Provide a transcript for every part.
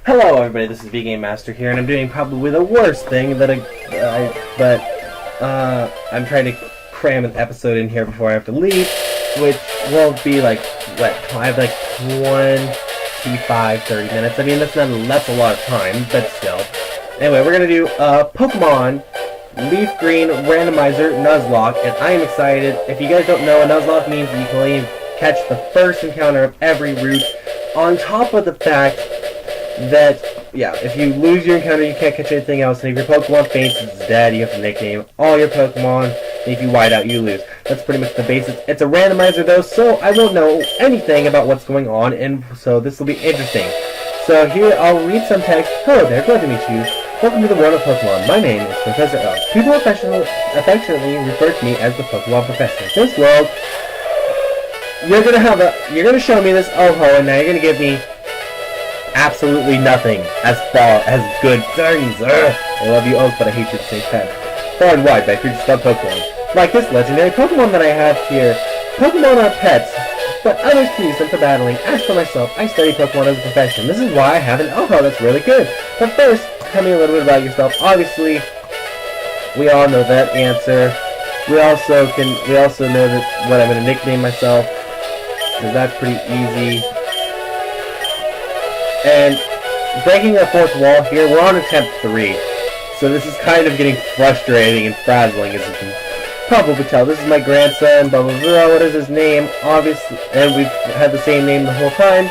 Hello everybody, this is V-Game Master here, and I'm doing probably the worst thing that I'm trying to cram an episode in here before I have to leave, which will be like, what, I have like 25, 30 minutes. I mean, that's a lot of time, but still. Anyway, we're gonna do Pokemon Leaf Green Randomizer Nuzlocke, and I am excited. If you guys don't know, a Nuzlocke means that you can only catch the first encounter of every route, on top of the fact that, yeah, if you lose your encounter, you can't catch anything else, and if your Pokemon faints, it's dead. You have to nickname all your Pokemon, and if you white out, you lose. That's pretty much the basics. It's a randomizer, though, so I won't know anything about what's going on, and so this will be interesting. So here, I'll read some text. Hello there, glad to meet you. Welcome to the world of Pokemon. My name is Professor L. People affectionately refer to me as the Pokemon Professor. This world, you're gonna show me this Oho, and now you're gonna give me absolutely nothing as far as good things. I love you, Oak, but I hate you at the same time. Far and wide, by creatures called Pokemon. Like this legendary Pokemon that I have here. Pokemon are pets, but others can use them for battling. As for myself, I study Pokemon as a profession. This is why I have an Oho that's really good. But first, tell me a little bit about yourself. Obviously, we all know that answer. We also know that what I'm going to nickname myself, because that's pretty easy. And breaking the fourth wall here, we're on attempt 3. So this is kind of getting frustrating and frazzling, as you can probably tell. This is my grandson, blah blah blah, what is his name? Obviously, and we've had the same name the whole time.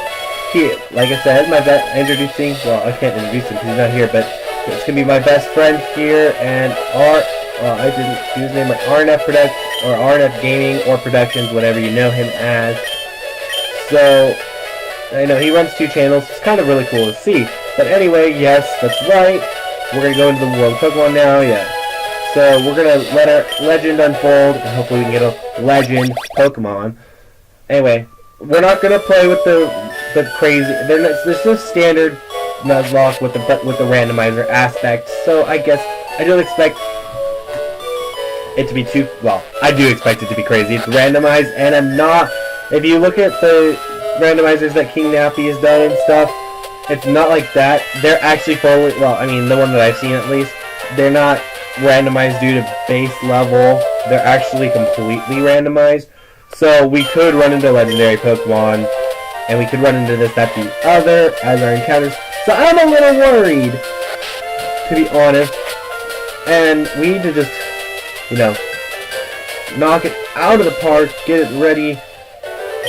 He, like I said, well, I can't introduce him because he's not here, but it's going to be my best friend here, and I didn't do his name, like RNF Gaming or Productions, whatever you know him as. So I know he runs 2 channels. It's kind of really cool to see. But anyway, yes, that's right. We're going to go into the world of Pokemon now, yeah. So we're going to let our legend unfold, and hopefully we can get a legend Pokemon. Anyway, we're not going to play with the crazy... There's no standard Nuzlocke with the randomizer aspect, so I guess I don't expect it to be too... Well, I do expect it to be crazy. It's randomized, and I'm not... If you look at the randomizers that King Nappy has done and stuff, it's not like that. They're actually fully, well, I mean, the one that I've seen at least, they're not randomized due to base level. They're actually completely randomized. So we could run into legendary Pokemon, and we could run into this, that, the other as our encounters. So I'm a little worried, to be honest. And we need to just, knock it out of the park, get it ready.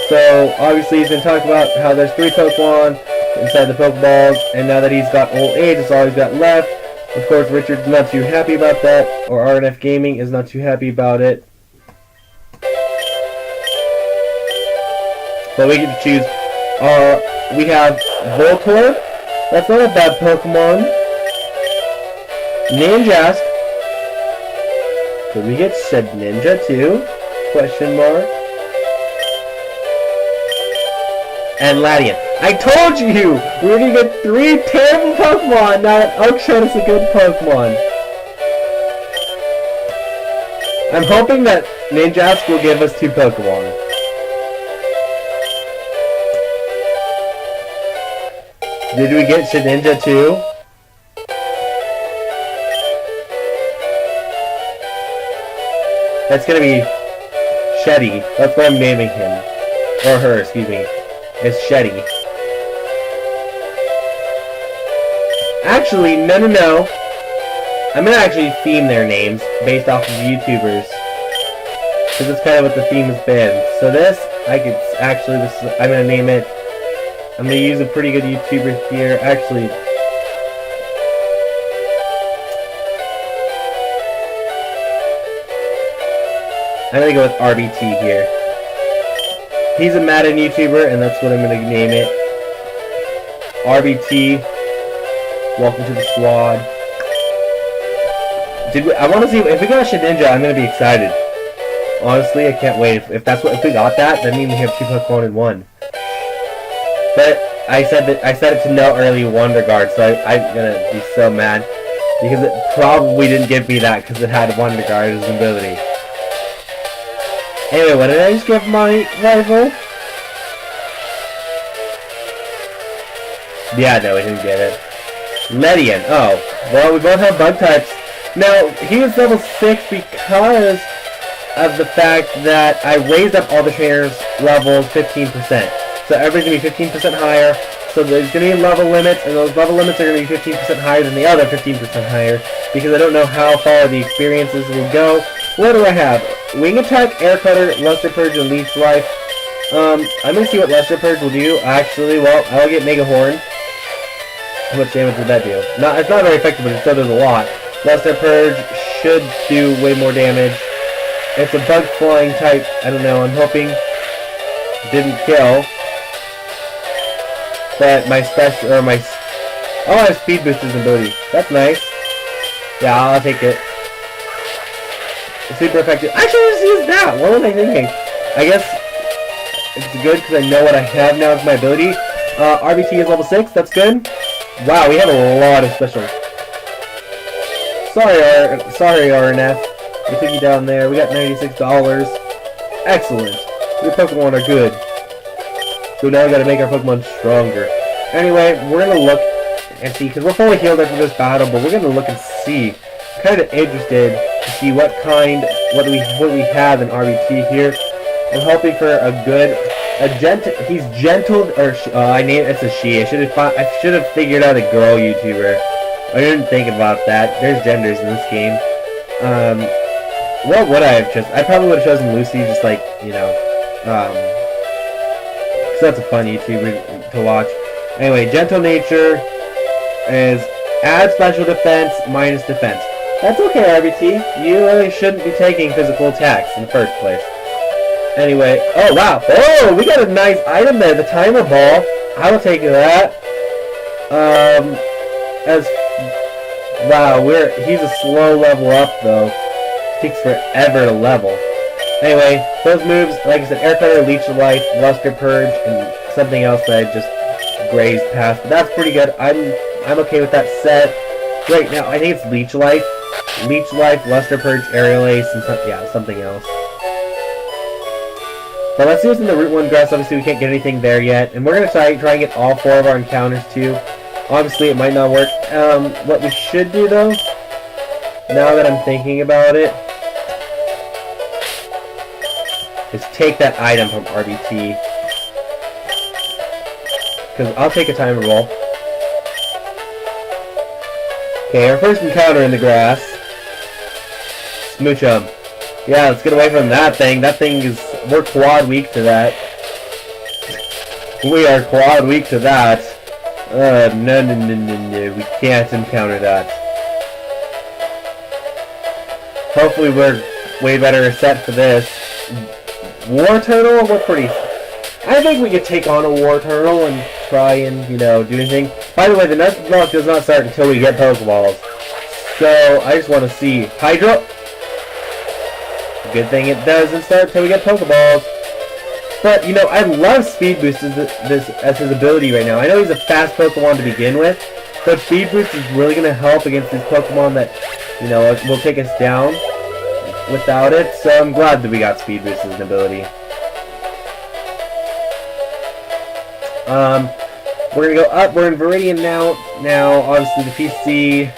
So, obviously, he's going to talk about how there's 3 Pokemon inside the Pokeballs, and now that he's got old age, it's all he's got left. Of course, Richard's not too happy about that, or RNF Gaming is not too happy about it. But we get to choose. We have Voltorb. That's not a bad Pokemon. Ninjask. Could we get Shedinja too? Question mark. And Latian. I told you! We were gonna get 3 terrible Pokemon! Now that Oak showed us a good Pokemon. I'm hoping that Ninjask will give us 2 Pokemon. Did we get Shedinja too? That's gonna be Sheddy. That's what I'm naming him. Or her, excuse me. It's Sheddy. Actually, no. I'm gonna actually theme their names based off of YouTubers, because it's kind of what the theme has been. So this, I'm gonna name it. I'm gonna use a pretty good YouTuber here. Actually, I'm gonna go with RBT here. He's a Madden YouTuber, and that's what I'm going to name it. RBT. Welcome to the squad. I want to see if we got a Shedinja. I'm going to be excited. Honestly, I can't wait. If we got that, that means we have 2 Pokemon in 1. But I said it to no early Wonder Guard, so I'm going to be so mad because it probably didn't give me that because it had Wonder Guard as an ability. Anyway, what did I just give my rival? Yeah, no, we didn't get it. Ledian. Oh. Well, we both have bug types. Now, he was level 6 because of the fact that I raised up all the trainers levels 15%. So everybody's going to be 15% higher. So there's going to be level limits, and those level limits are going to be 15% higher than the other 15% higher, because I don't know how far the experiences will go. What do I have? Wing Attack, Air Cutter, Luster Purge, and Leech Life. I'm going to see what Luster Purge will do. Actually, well, I'll get Mega Horn. How much damage would that do? It's not very effective, but it still does a lot. Luster Purge should do way more damage. It's a bug flying type. I don't know. I'm hoping didn't kill. But my special, or my... Oh, I have speed boosters ability. That's nice. Yeah, I'll take it. It's super effective. I should have just used that! What was I thinking? I guess it's good because I know what I have now as my ability. RBT is level 6, that's good. Wow, we have a lot of specials. Sorry, RNF. We took you down there. We got $96. Excellent. Your Pokemon are good. So now we gotta make our Pokemon stronger. Anyway, we're gonna look and see, because we're fully healed after this battle, but we're gonna look and see. I'm kind of interested to see what we have in RBT here. I'm hoping for he's gentle, or it's a she. I should have figured out a girl YouTuber. I didn't think about that. There's genders in this game. What would I have chosen? I probably would have chosen Lucy, just like, you know, because that's a fun YouTuber to watch. Anyway, gentle nature is add special defense minus defense. That's okay, RBT. You really shouldn't be taking physical attacks in the first place. Anyway, oh wow, oh, we got a nice item there, the timer ball. I will take that. Wow, he's a slow level up though. Takes forever to level. Anyway, those moves, like I said, Air Cutter, Leech Life, Luster Purge, and something else that I just grazed past. But that's pretty good. I'm okay with that set. Right now, I think it's Leech Life, Luster Purge, Aerial Ace, and something else. But let's see what's in the Route 1 grass. Obviously, we can't get anything there yet. And we're going to try and get all 4 of our encounters, too. Obviously, it might not work. What we should do, though, now that I'm thinking about it, is take that item from RBT. Because I'll take a timer roll. Okay, our first encounter in the grass. Smoochum. Yeah, let's get away from that thing. We're quad weak to that. We are quad weak to that. No. We can't encounter that. Hopefully we're way better set for this. War Turtle? We're pretty... I think we could take on a War Turtle and try and, you know, do anything. By the way, the Nuzlocke does not start until we get Pokeballs. So, I just want to see. Hydro... Good thing it doesn't start until we get Pokeballs. But, you know, I love Speed Boost as his ability right now. I know he's a fast Pokemon to begin with, but Speed Boost is really going to help against these Pokemon that, you know, will take us down without it. So I'm glad that we got Speed Boost as an ability. We're going to go up. We're in Viridian now. Now, obviously, the PC.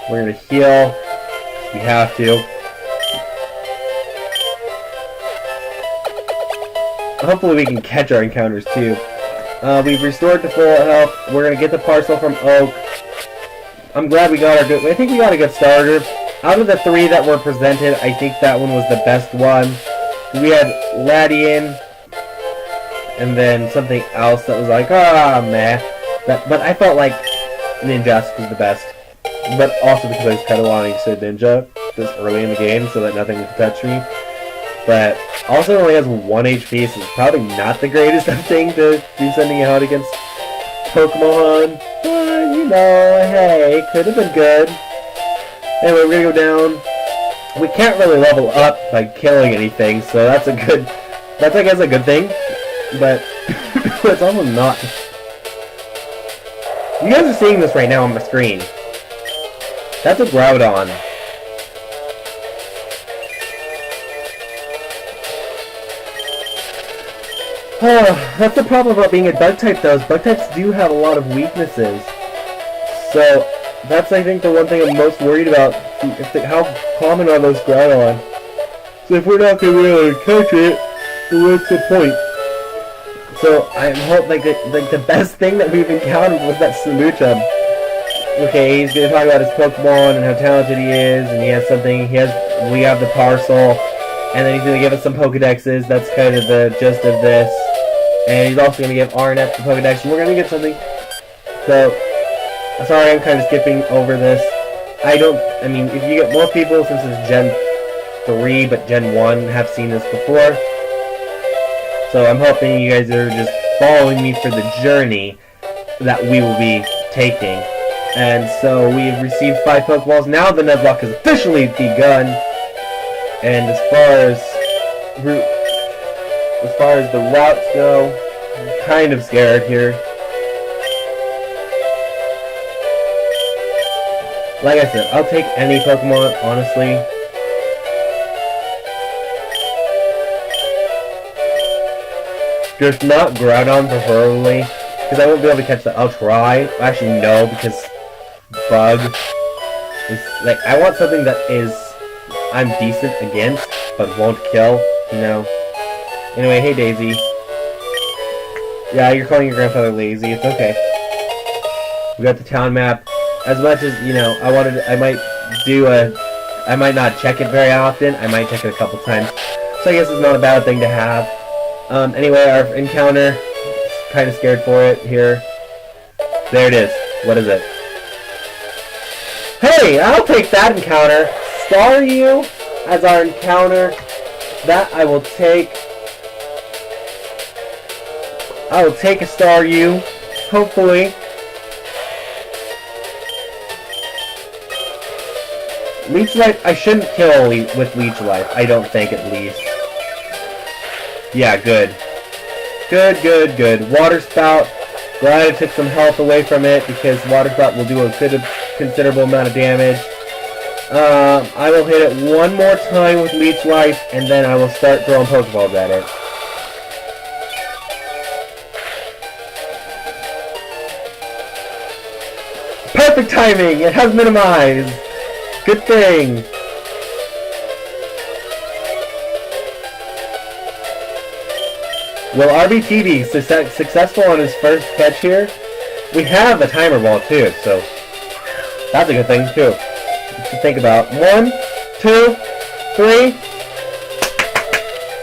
We're going to heal. We have to. Hopefully we can catch our encounters too. We've restored to full health. We're gonna get the parcel from Oak. I'm glad we got our good. I think we got a good starter. Out of the 3 that were presented, I think that one was the best one. We had Latian, and then something else that was like, meh. But I felt like Ninjask was the best. But also because I was kind of wanting to say Ninja this early in the game so that nothing could touch me. But also only has 1 HP, so it's probably not the greatest thing to be sending out against Pokemon. But, you know, hey, could have been good. Anyway, we're gonna go down. We can't really level up by killing anything, so that's I guess a good thing. But it's also not. You guys are seeing this right now on my screen. That's a Groudon. That's the problem about being a bug type though, is bug types do have a lot of weaknesses. So, that's I think the one thing I'm most worried about. How common are those Groudon? So if we're not going to be able to catch it, what's the point? So I hope like the best thing that we've encountered was that Soluchum. Okay, he's gonna talk about his Pokemon and how talented he is, and he has something. We have the parcel, and then he's gonna give us some Pokedexes. That's kind of the gist of this. And he's also gonna give RNF the Pokedex, and we're gonna get something. So, sorry, I'm kind of skipping over this. I mean, if you get more people, since it's Gen 3, but Gen 1 have seen this before. So I'm hoping you guys are just following me for the journey that we will be taking. And so we've received 5 Pokeballs. Now the Nuzlocke has officially begun. And as far as the routes go, I'm kind of scared here. Like I said, I'll take any Pokemon, honestly. Just not Groudon, preferably, because I won't be able to catch that. I'll try. Actually, no, because Bug is, like, I want something that is, I'm decent against, but won't kill, you know. Anyway, hey Daisy. Yeah, you're calling your grandfather lazy, it's okay. We got the town map. As much as, you know, I might not check it very often, I might check it a couple times. So I guess it's not a bad thing to have. Anyway, our encounter, kind of scared for it here. There it is. What is it? Hey, I'll take that encounter. Staryu as our encounter. That I will take. I will take a Staryu, hopefully. Leech Life, I shouldn't kill with Leech Life, I don't think, at least. Yeah, good. Good. Water Spout. Glad I took some health away from it, because Water Spout will do a considerable amount of damage. I will hit it one more time with Leech Life, and then I will start throwing Pokeballs at it. Perfect timing! It has minimized! Good thing! Will RBT be successful on his first catch here? We have a timer ball too, so that's a good thing too to think about. 1, 2, 3.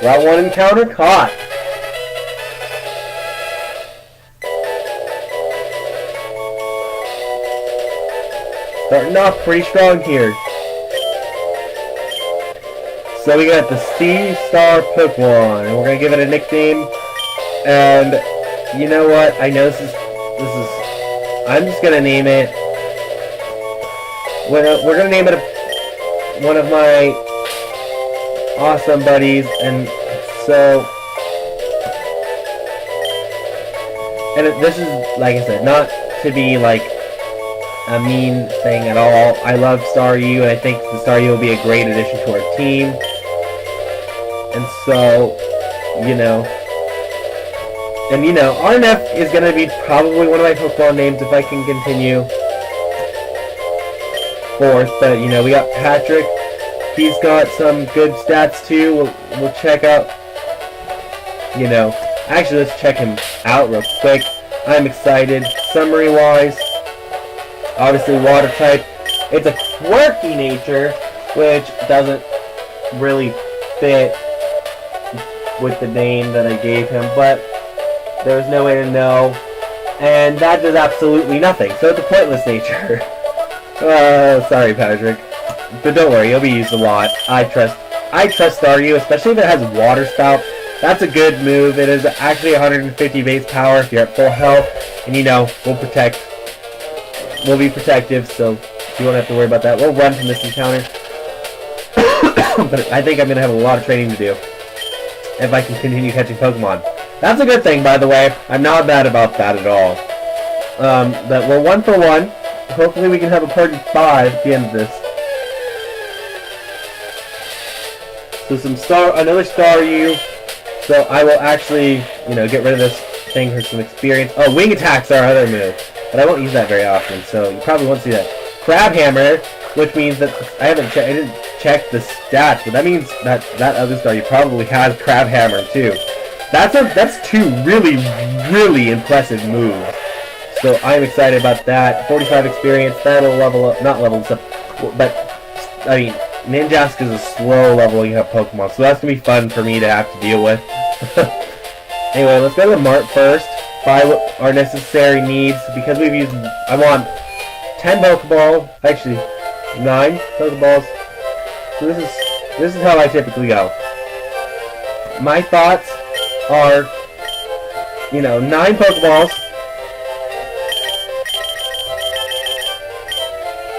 Route 1 encounter caught. Starting off pretty strong here. So we got the C-Star Pokemon, and we're gonna give it a nickname. And you know what? I know this is. I'm just gonna name it. We're gonna name it one of my awesome buddies, and so. And this is, like I said, not to be like a mean thing at all. I love Staryu, and I think the Staryu will be a great addition to our team. And so, you know, RNF is going to be probably one of my Pokemon names if I can continue forth. But, you know, we got Patrick. He's got some good stats too. We'll check out, you know, actually let's check him out real quick. I'm excited. Summary-wise, obviously water type. It's a quirky nature, which doesn't really fit with the name that I gave him, but there's no way to know, and that does absolutely nothing, so it's a pointless nature. Sorry Patrick, but don't worry, he'll be used a lot. I trust Staryu, especially if it has Water Spout. That's a good move. It is actually 150 base power if you're at full health, and you know, we'll be protective, so you won't have to worry about that. We'll run from this encounter. But I think I'm going to have a lot of training to do if I can continue catching Pokemon. That's a good thing, by the way. I'm not bad about that at all. But we're 1 for 1. Hopefully we can have a party 5 at the end of this. So another Staryu. So I will actually, you know, get rid of this thing for some experience. Oh, wing attack's our other move, but I won't use that very often, so you probably won't see that. Crab hammer, which means that I didn't check the stats, but that means that other star probably has crab hammer too. That's two really, really impressive moves. So I'm excited about that. 45 experience, that'll level up, not level up, but I mean, Ninjask is a slow leveling up Pokemon, so that's gonna be fun for me to have to deal with. Anyway, let's go to the mart first, buy what our necessary needs, because we've used, I want 10 Pokeballs, actually 9 Pokeballs. So this is how I typically go. My thoughts are, you know, 9 Pokeballs,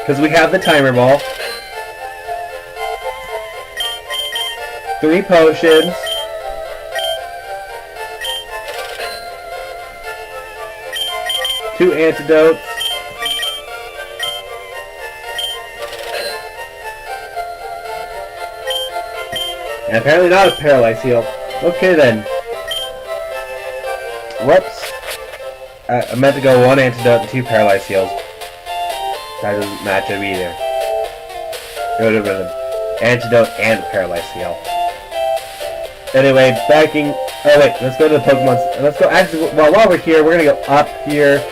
because we have the timer ball. 3 potions. 2 antidotes. And apparently not a paralyze heal. Okay then. Whoops. I meant to go 1 antidote and 2 paralyze heals. That doesn't match up either. Go to the antidote and paralyze heal. Anyway, backing. Oh wait, let's go to the Pokemon. Let's go. Actually, while we're here, we're gonna go up here.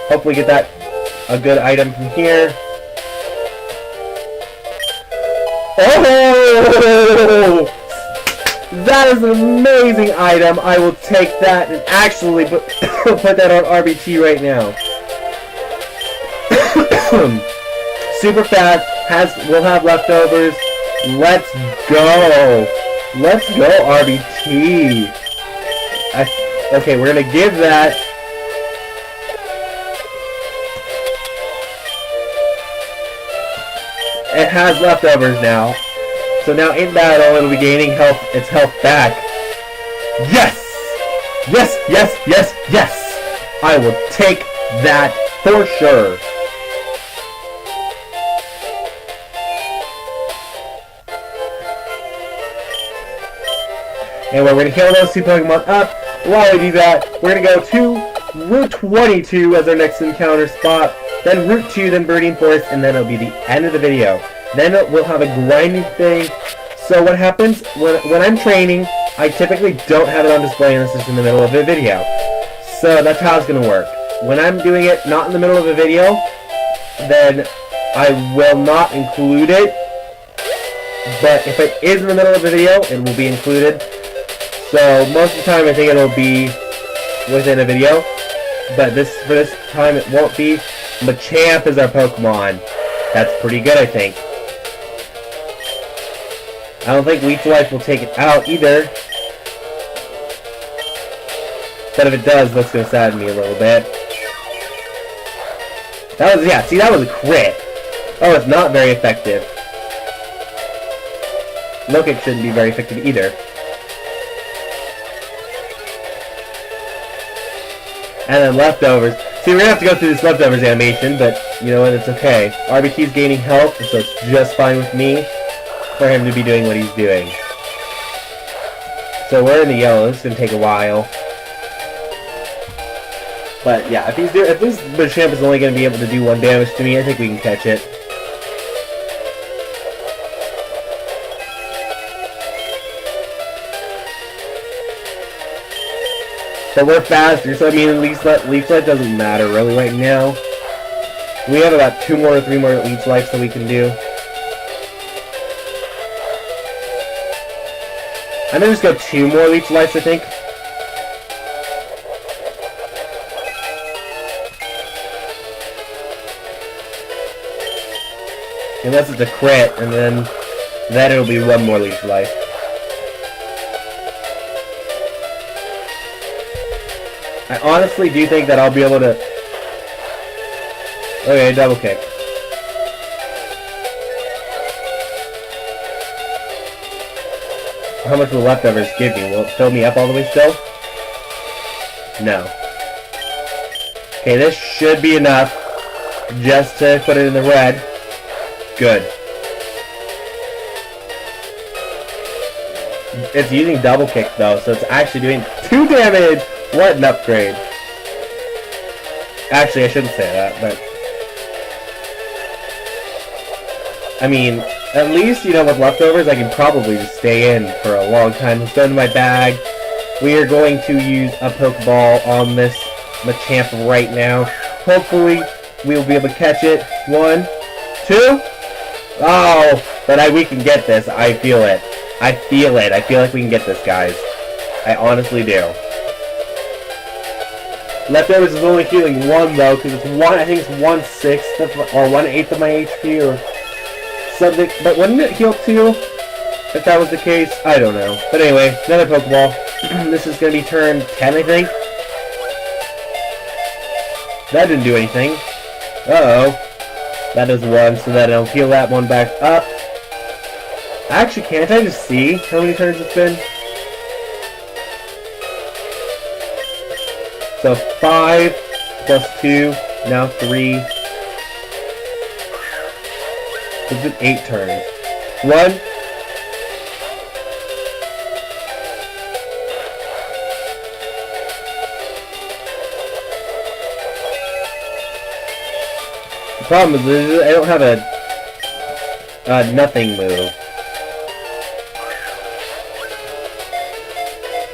Hopefully, get that a good item from here. Oh! That is an amazing item. I will take that and actually put that on RBT right now. Super fast. We'll have leftovers. Let's go. Let's go, RBT. Okay, we're gonna give that. It has leftovers now. So now in battle, it'll be gaining its health back. Yes! Yes, yes, yes, yes! I will take that for sure. Anyway, we're going to heal those 2 Pokemon up. While we do that, we're going to go to Route 22 as our next encounter spot. Then Route 2, then Birding Forest, and then it'll be the end of the video. Then we'll have a grinding thing. So what happens, when I'm training, I typically don't have it on display unless it's in the middle of a video. So that's how it's going to work. When I'm doing it not in the middle of a video, then I will not include it. But if it is in the middle of a video, it will be included. So most of the time I think it'll be within a video, but for this time it won't be. Machamp is our Pokemon. That's pretty good, I think. I don't think Leech Life will take it out either. But if it does, that's going to sadden me a little bit. That was, yeah, see, that was a crit. Oh, it's not very effective. Low-kick shouldn't be very effective either. And then leftovers. See, we're going to have to go through this leftovers animation, but you know what, it's okay. RBT's gaining health, so it's just fine with me for him to be doing what he's doing. So we're in the yellow. This is going to take a while. But yeah, if this Machamp is only going to be able to do 1 damage to me, I think we can catch it. But we're faster, so I mean, Leech Life doesn't matter really right now. We have about 2 more or 3 more Leech Life that we can do. I'm gonna just go 2 more Leech Lives, I think. Unless it's a crit, and then it'll be 1 more Leech Life. I honestly do think that I'll be able to... Okay, double kick. How much will leftovers give me? Will it fill me up all the way still? No. Okay, this should be enough just to put it in the red. Good. It's using double kick though, so it's actually doing 2 damage. What an upgrade! Actually, I shouldn't say that, but I mean, at least, you know, with leftovers, I can probably just stay in for a long time. Let's go into my bag. We are going to use a Pokeball on this Machamp right now. Hopefully, we will be able to catch it. 1, 2. Oh, but we can get this. I feel it. I feel it. I feel like we can get this, guys. I honestly do. Leftovers is only healing 1 though, because it's 1. I think it's 1/6 or 1/8 of my HP or something. But wouldn't it heal 2? If that was the case, I don't know. But anyway, another Pokeball. This is going to be turn 10, I think. That didn't do anything. Uh-oh. That is 1, so that it'll heal that one back up. Actually, can't I just see how many turns it's been? So 5 plus 2, now 3. It's been 8 turns. 1. The problem is I don't have a nothing move.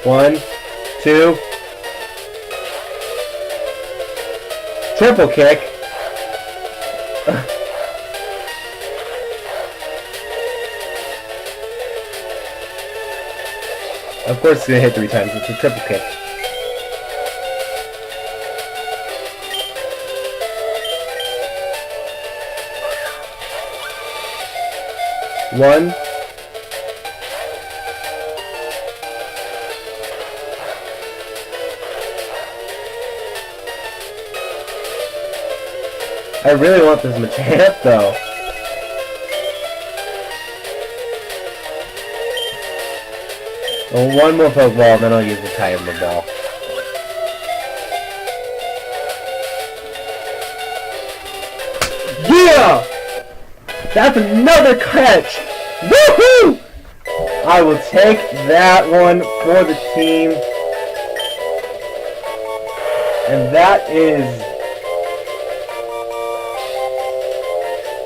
1, 2. Triple kick. Of course it's gonna hit 3 times. It's a triple kick. One. I really want this Machamp though. Well, 1 more Pokeball, then I'll use the Timer Ball. Yeah! That's another catch! Woohoo! I will take that one for the team. And that is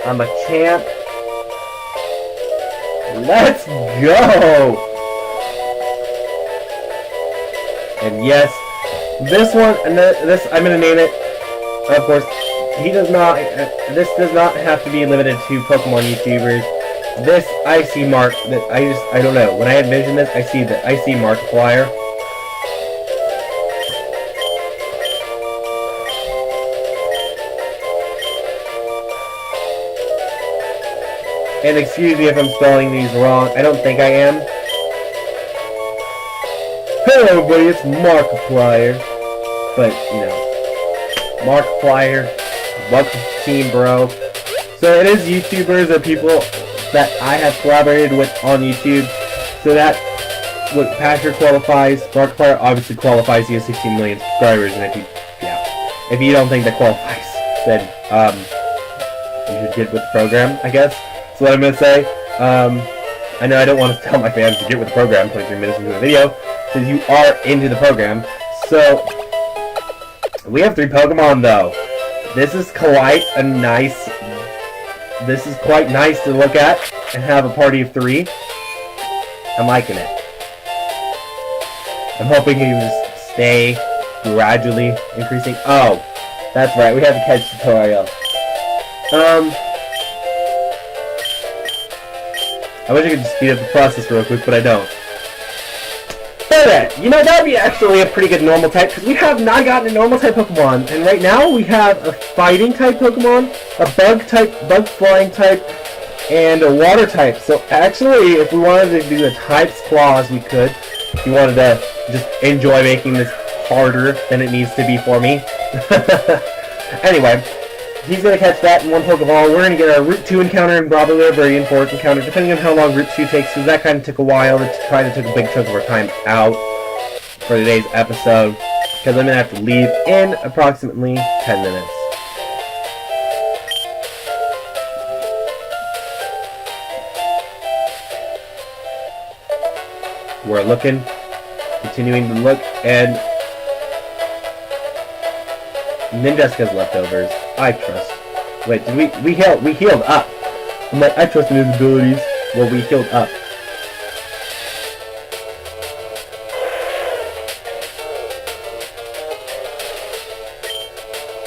a Machamp. Let's go! And yes, this one, and this, I'm gonna name it. Of course, he does not. This does not have to be limited to Pokemon YouTubers. This I see Mark. That I don't know. When I envision this, I see Markiplier. And excuse me if I'm spelling these wrong. I don't think I am. Hello everybody, it's Markiplier. But, you know, Markiplier, welcome to the team, bro. So it is YouTubers or people that I have collaborated with on YouTube. So that what Patrick qualifies. Markiplier obviously qualifies. He has 16 million subscribers, and if you don't think that qualifies, then you should get with the program, I guess. That's what I'm gonna say. I know I don't want to tell my fans to get with the program 23 minutes into the video, because you are into the program. So we have 3 Pokemon though. This is quite nice to look at and have a party of 3. I'm liking it. I'm hoping he can just stay gradually increasing. Oh, that's right. We have a catch tutorial. I wish I could just speed up the process real quick, but I don't. But, you know, that would be actually a pretty good normal type, because we have not gotten a normal type Pokemon, and right now we have a fighting type Pokemon, a bug flying type, and a water type. So actually, if we wanted to do the types clause, we could. If you wanted to just enjoy making this harder than it needs to be for me. Anyway, he's going to catch that in 1 Pokeball. We're going to get our Route 2 encounter and probably a Viridian Forest encounter, depending on how long Route 2 takes, because that kind of took a while. It kind of took a big chunk of our time out for today's episode, because I'm going to have to leave in approximately 10 minutes. We're looking, continuing to look, and Ninjaska's leftovers. I trust. Wait, did we healed up. I'm like, I trust in his abilities. Well, we healed up.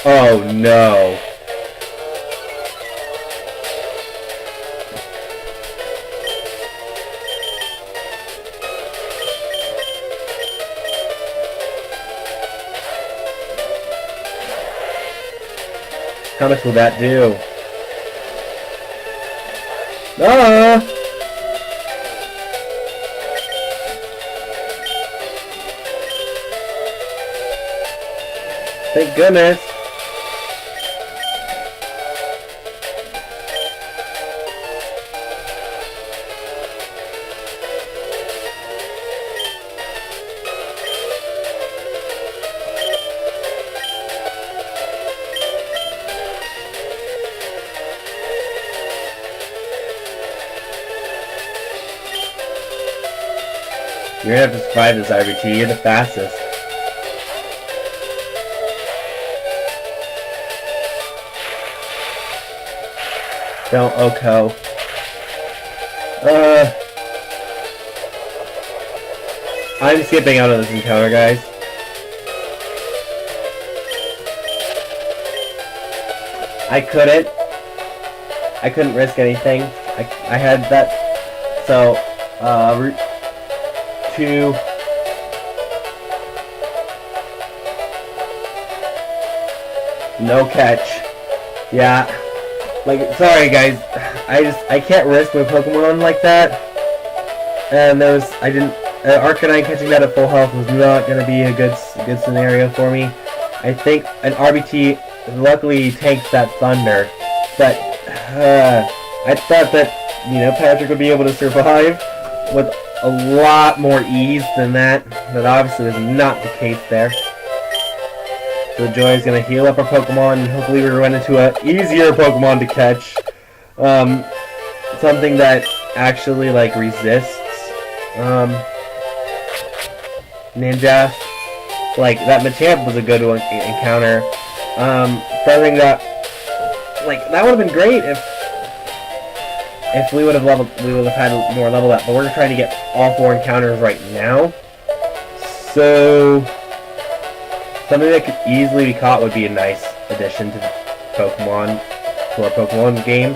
Oh no. How much will that do? Ah! Thank goodness. You're gonna have to survive this, RBT. You're the fastest. Don't Oko. I'm skipping out of this encounter, guys. I couldn't risk anything. I had that. So, route 2. No catch. Yeah. Like, sorry guys. I can't risk my Pokemon like that. And Arcanine catching that at full health was not gonna be a good scenario for me. I think an RBT luckily tanked that Thunder, but I thought that, you know, Patrick would be able to survive with a lot more ease than that. That obviously was not the case there. So Joy is going to heal up our Pokemon, and hopefully we run into an easier Pokemon to catch. Something that actually, like, resists Ninja. Like, that Machamp was a good one encounter. Something that, like, that would have been great if we would have had more level up, but we're trying to get all 4 encounters right now. So something that could easily be caught would be a nice addition to the Pokemon, to our Pokemon game.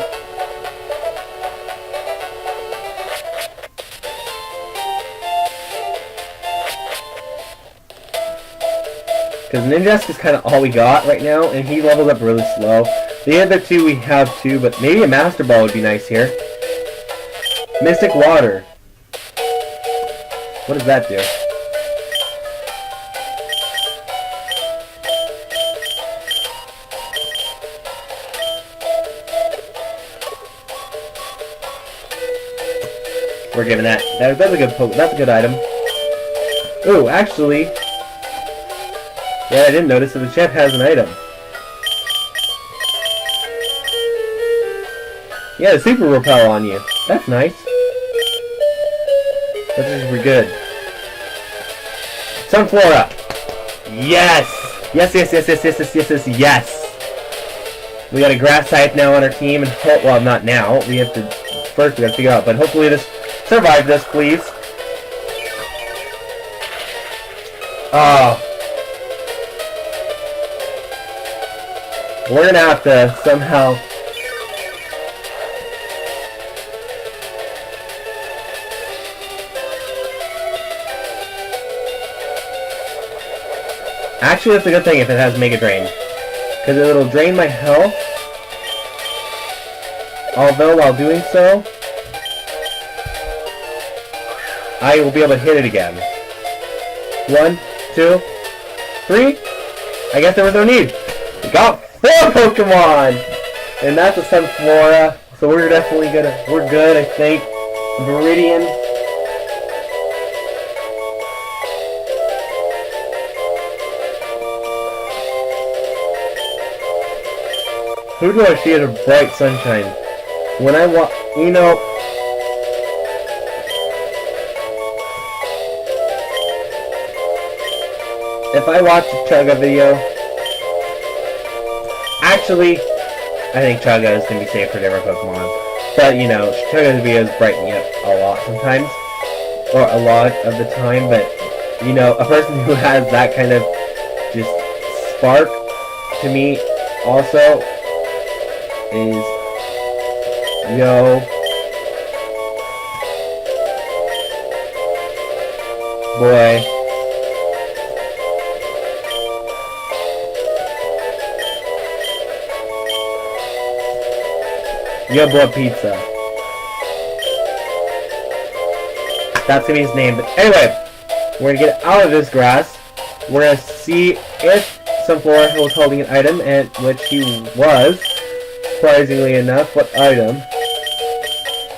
Because Ninjask is kind of all we got right now, and he leveled up really slow. The other 2 we have too, but maybe a Master Ball would be nice here. Mystic Water. What does that do? We're giving that. That's a good that's a good item. Ooh, actually, yeah, I didn't notice that the champ has an item. Yeah, the Super Repel on you. That's nice. That's super good. Sunflora. Yes. Yes. We got a grass type now on our team, and well, not now. We have to first. We got to figure out, but hopefully this. Survive this, please. Oh. We're gonna have to somehow... Actually, that's a good thing if it has Mega Drain. Because it'll drain my health. Although, while doing so... I will be able to hit it again. 1, 2, 3. I guess there was no need. We got 4 Pokemon! And that's a Sunflora. So we're definitely we're good, I think. Viridian. Who do I see as a bright sunshine? When I you know... if I watch a Chugga video, actually, I think Chugga is going to be safe for different Pokemon. But, you know, Chugga's videos brighten me up a lot sometimes. Or a lot of the time, but, you know, a person who has that kind of just spark, to me, also, is, yo, boy. Yo, boy, pizza. That's gonna be his name. But anyway, we're gonna get out of this grass. We're gonna see if Sunflora was holding an item, and which he was, surprisingly enough. What item?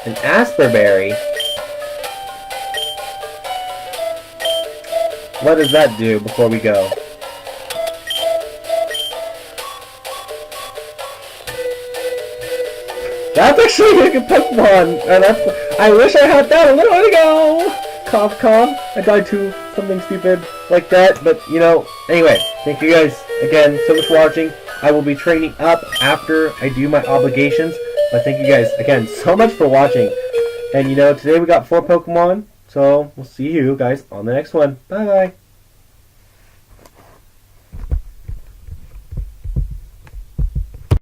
An Asperberry. What does that do before we go? That's actually a good Pokemon! And I wish I had that a little while ago! Cough, cough. I died to something stupid like that, but, you know, anyway, thank you guys again so much for watching. I will be training up after I do my obligations, but thank you guys again so much for watching. And, you know, today we got 4 Pokemon, so we'll see you guys on the next one. Bye-bye!